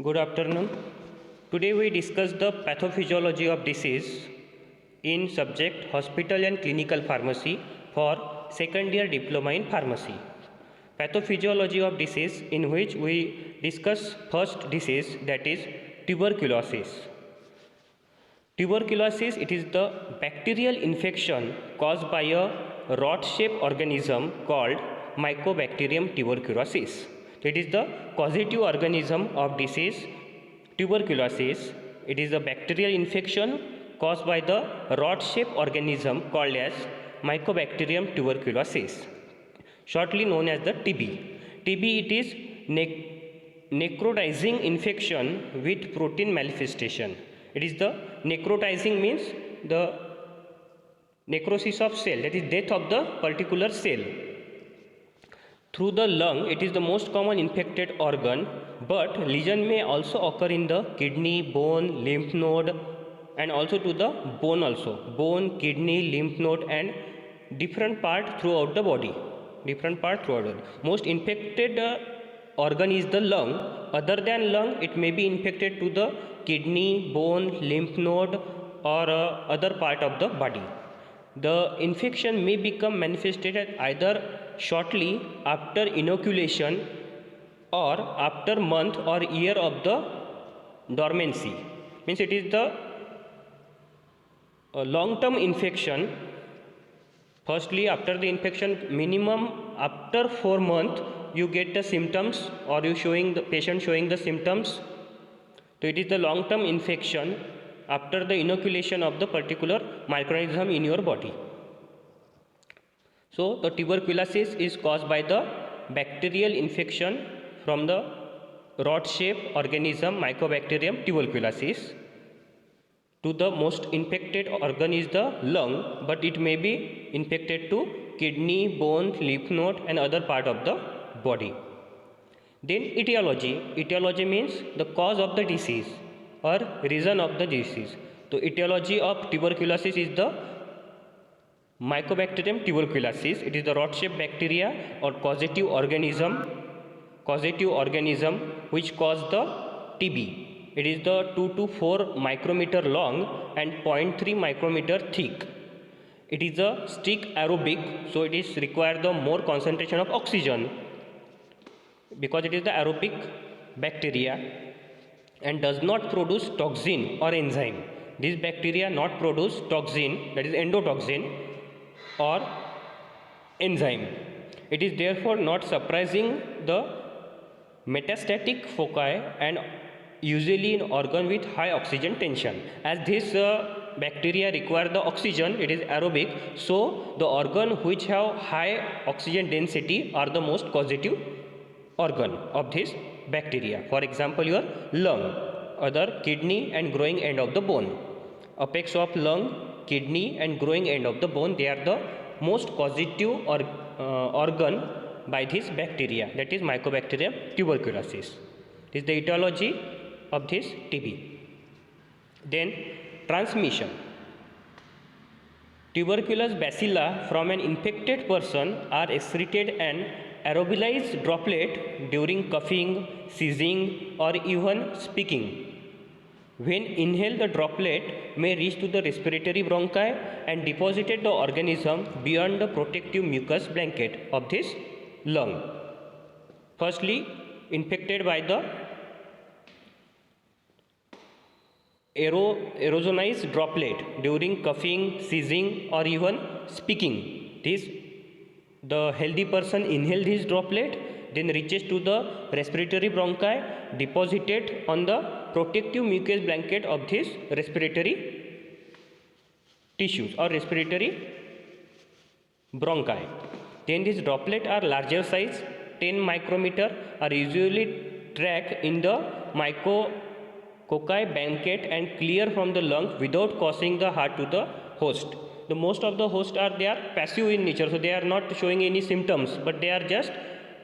Good afternoon. Today we discuss the pathophysiology of disease in subject hospital and clinical pharmacy for second year diploma in pharmacy. Pathophysiology of disease, in which we discuss first disease, that is tuberculosis. Tuberculosis, it is the bacterial infection caused by a rod-shaped organism called Mycobacterium tuberculosis. It is the causative organism of disease tuberculosis. It is a bacterial infection caused by the rod-shaped organism called as Mycobacterium tuberculosis, shortly known as the TB. TB, it is necrotizing infection with protein manifestation. It is the necrotizing means the necrosis of cell, that is death of the particular cell. Through the lung, it is the most common infected organ, but lesion may also occur in the kidney, bone, lymph node, and also to the bone also. Bone, kidney, lymph node, and different part throughout the body. Most infected organ is the lung. Other than lung, it may be infected to the kidney, bone, lymph node, or other part of the body. The infection may become manifested either shortly after inoculation or after month or year of the dormancy. Means it is the long-term infection. Firstly, after the infection, minimum after 4 months, you get the symptoms, or you showing the patient showing the symptoms. So it is the long-term infection after the inoculation of the particular microorganism in your body. So the tuberculosis is caused by the bacterial infection from the rod-shaped organism Mycobacterium tuberculosis. To the most infected organ is the lung, but it may be infected to kidney, bone, lymph node, and other part of the body. Then etiology. Etiology means the cause of the disease or reason of the disease. So etiology of tuberculosis is the Mycobacterium tuberculosis. It is the rod-shaped bacteria or causative organism which cause the TB. It is the 2 to 4 micrometer long and 0.3 micrometer thick. It is a strict aerobic, so it is require the more concentration of oxygen because it is the aerobic bacteria and does not produce toxin or enzyme. This bacteria not produce toxin, that is endotoxin, or enzyme. It is therefore not surprising the metastatic foci and usually in organ with high oxygen tension. As this bacteria require the oxygen, it is aerobic, so the organ which have high oxygen density are the most causative organ of this bacteria. For example, your lung, other kidney and growing end of the bone. Apex of lung, kidney and growing end of the bone, they are the most causative organ by this bacteria, that is Mycobacterium tuberculosis. This is the etiology of this TB. Then transmission. Tuberculous bacilla from an infected person are excreted and aerobolized droplet during coughing, sneezing, or even speaking. When inhaled, the droplet may reach to the respiratory bronchi and deposited the organism beyond the protective mucous blanket of this lung. Firstly, infected by the aerosolized droplet during coughing, sneezing, or even speaking. The healthy person inhales this droplet, then reaches to the respiratory bronchi, deposited on the protective mucous blanket of this respiratory tissues or respiratory bronchi. Then these droplets are larger size, 10 micrometer, are usually trapped in the mycococci blanket and clear from the lung without causing the harm to the host. The most of the hosts are passive in nature, so they are not showing any symptoms, but they are just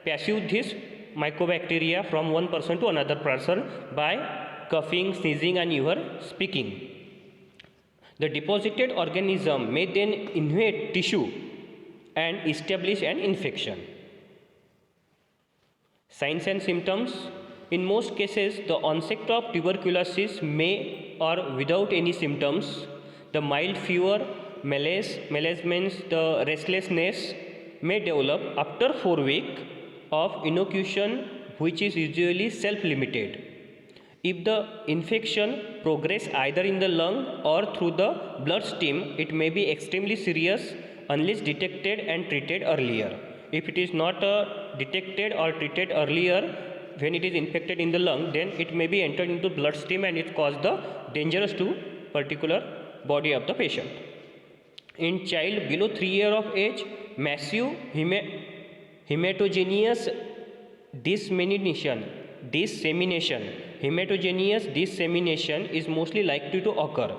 passive this mycobacteria from one person to another person by coughing, sneezing, and even speaking. The deposited organism may then invade tissue and establish an infection. Signs and symptoms: In most cases, the onset of tuberculosis may or without any symptoms. The mild fever, malaise means the restlessness, may develop after 4 weeks of inoculation, which is usually self-limited. If the infection progress either in the lung or through the bloodstream, it may be extremely serious unless detected and treated earlier. If it is not detected or treated earlier when it is infected in the lung, then it may be entered into bloodstream and it cause the dangerous to particular body of the patient. In child below 3 years of age, massive hematogenous dissemination is mostly likely to occur.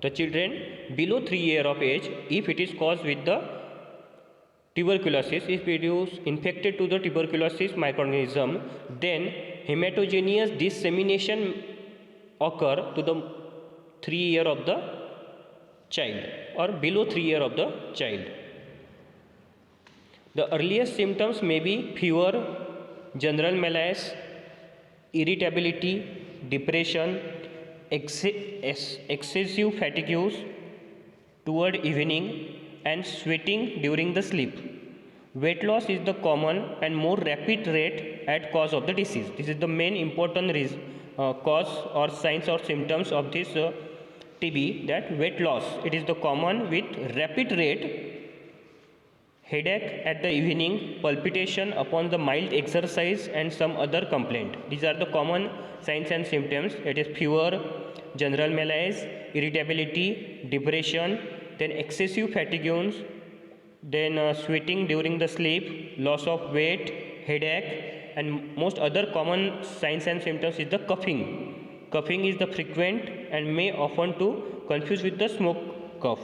The children below 3 years of age, if it is caused with the tuberculosis, if it is infected to the tuberculosis microorganism, then hematogenous dissemination occur to the 3 years of the child or below 3 years of the child. The earliest symptoms may be fever, general malaise, irritability, depression, excessive fatigue toward evening, and sweating during the sleep. Weight loss is the common and more rapid rate at cause of the disease. This is the main important cause or signs or symptoms of this TB, that weight loss. It is the common with rapid rate, headache at the evening, palpitation upon the mild exercise, and some other complaint. These are the common signs and symptoms. It is fever, general malaise, irritability, depression, then excessive fatigue, then sweating during the sleep, loss of weight, headache, and most other common signs and symptoms is the coughing. Coughing is the frequent and may often to confuse with the smoke cough.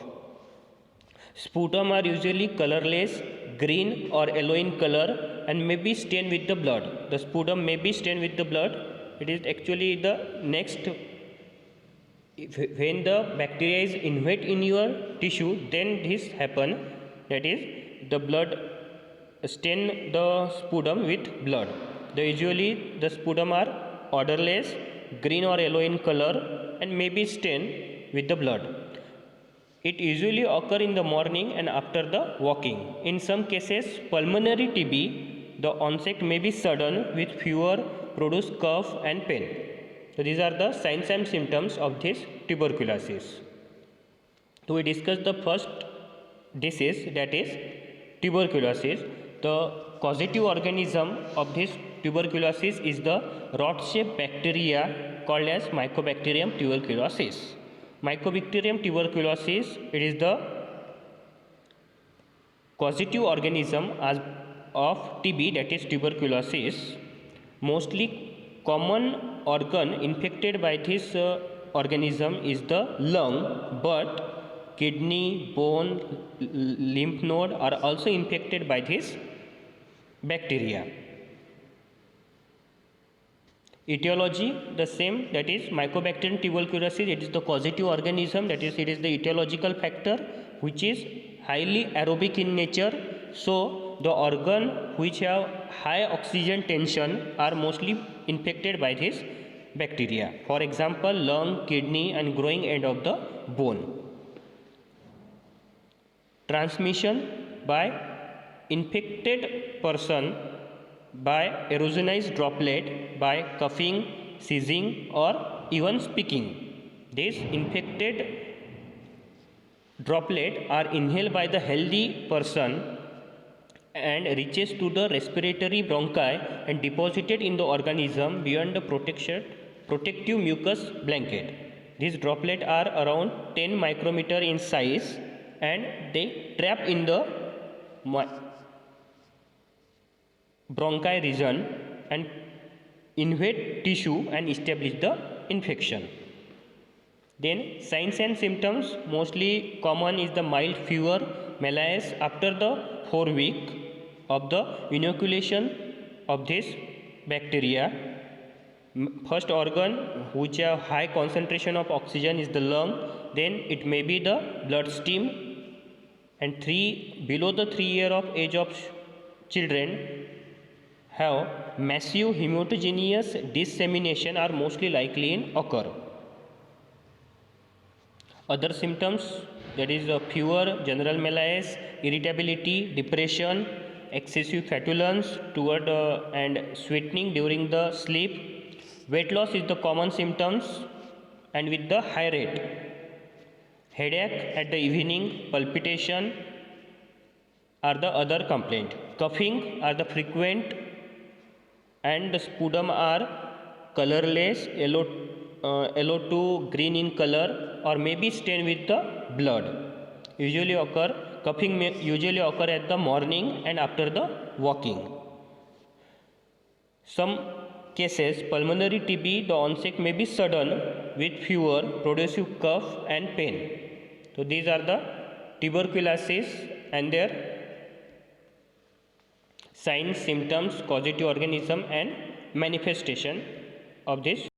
Sputum are usually colorless, green or yellow in color, and may be stained with the blood. The sputum may be stained with the blood. It is actually the next, when the bacteria is invade in your tissue, then this happen, that is the blood stain the sputum with blood. Usually the sputum are odorless, green or yellow in color, and may be stained with the blood. It usually occur in the morning and after the walking. In some cases, pulmonary TB, the onset may be sudden with fever, produce cough and pain. So these are the signs and symptoms of this tuberculosis. So we discuss the first disease, that is tuberculosis. The causative organism of this tuberculosis is the rod-shaped bacteria called as Mycobacterium tuberculosis. Mycobacterium tuberculosis, it is the causative organism of TB, that is tuberculosis. Mostly common organ infected by this organism is the lung, but kidney, bone, lymph node are also infected by this bacteria. Etiology the same, that is Mycobacterium tuberculosis, it is the causative organism, that is it is the etiological factor which is highly aerobic in nature. So the organ which have high oxygen tension are mostly infected by this bacteria. For example, lung, kidney and growing end of the bone. Transmission by infected person by erosionized droplet, by coughing, sneezing or even speaking. These infected droplet are inhaled by the healthy person and reaches to the respiratory bronchi and deposited in the organism beyond the protective mucus blanket. These droplets are around 10 micrometer in size and they trap in the bronchi region and invade tissue and establish the infection. Then signs and symptoms, mostly common is the mild fever, malaise after the 4 week of the inoculation of this bacteria. First organ which have high concentration of oxygen is the lung, then it may be the bloodstream, and below the 3 year of age of children have massive homogeneous dissemination are mostly likely in occur. Other symptoms, that is fever, general malaise, irritability, depression, excessive flatulence toward and sweating during the sleep. Weight loss is the common symptoms and with the high rate. Headache at the evening, palpitation are the other complaint. Coughing are the frequent, and the sputum are colorless, yellow to green in color, or may be stained with the blood. Coughing may usually occur at the morning and after the walking. Some cases, pulmonary TB, the onset may be sudden with fever, progressive cough and pain. So these are the tuberculosis and their signs, symptoms, causative organism and manifestation of this